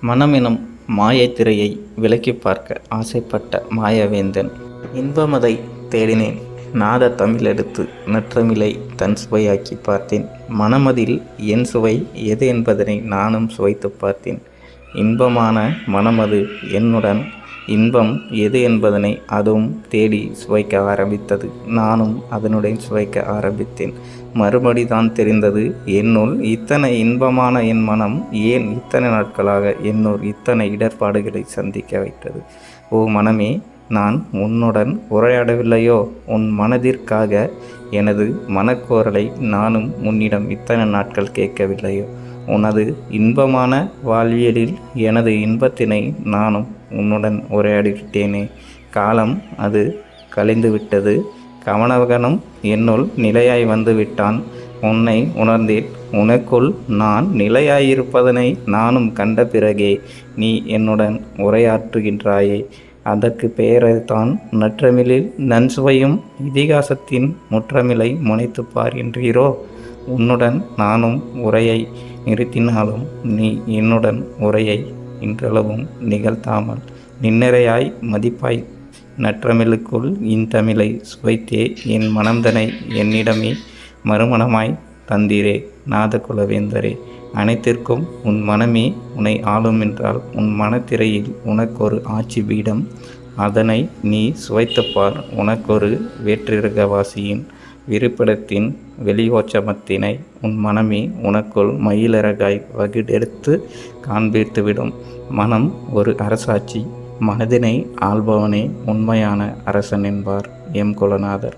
மனம் எனும் மாயத் திரையை விலக்கிப் பார்க்க ஆசைப்பட்ட மாயவேந்தன். இன்பமதை தேடினேன், நாத தமிழெடுத்து நற்றமிழை தன் சுவையாக்கி பார்த்தேன். மனமதில் என் சுவை எது என்பதனை நானும் சுவைத்துப் பார்த்தேன். இன்பமான மனமது என்னுடன் இன்பம் எது என்பதனை அதுவும் தேடி சுவைக்க ஆரம்பித்தது. நானும் அதனுடன் சுவைக்க ஆரம்பித்தேன். மறுபடிதான் தெரிந்தது, என்னுள் இத்தனை இன்பமான என் மனம் ஏன் இத்தனை நாட்களாக என்னுள் இத்தனை இடர்பாடுகளை சந்திக்க வைத்தது. ஓ மனமே, நான் உன்னுடன் உரையாடவில்லையோ? உன் மனதிற்காக எனது மனக்கோரலை நானும் உன்னிடம் இத்தனை நாட்கள் கேட்கவில்லையோ? உனது இன்பமான வாழ்வியலில் எனது இன்பத்தினை நானும் உன்னுடன் உரையாடிவிட்டேனே. காலம் அது கழிந்துவிட்டது. கவனவகனும் என்னுள் நிலையாய் வந்து விட்டான். உன்னை உணர்ந்தேன். உனக்குள் நான் நிலையாயிருப்பதனை நானும் கண்ட பிறகே நீ என்னுடன் உரையாற்றுகின்றாயே. அதற்கு பெயரைத்தான் நற்றமிழில் நன்சுவையும் இதிகாசத்தின் முற்றமிழை முனைத்துப்பார் என்றீரோ? உன்னுடன் நானும் உரையை நிறுத்தினாலும் நீ என்னுடன் உரையை இன்றளவும் நிகழ்த்தாமல் நின்னரையாய் மதிப்பாய் நற்றமிழுக்குள் இன்தமிழை சுவைத்தே என் மனம்தனை என்னிடமே மறுமணமாய் தந்தீரே. நாதகுலவேந்தரே, அனைத்திற்கும் உன் மனமே உன்னை ஆளுமென்றால் உன் மனத்திரையில் உனக்கொரு ஆட்சி பீடம், அதனை நீ சுவைத்துப்பார். உனக்கொரு வேற்றிருகவாசியின் விருப்பிடத்தின் வெளியோச்சமத்தினை உன் மனமே உனக்குள் மயிலிறகாய் வகிடெடுத்து காண்பித்துவிடும். மனம் ஒரு அரசாட்சி. மனதினை ஆள்பவனே உண்மையான அரசன் என்பார் எம் குலநாதர்.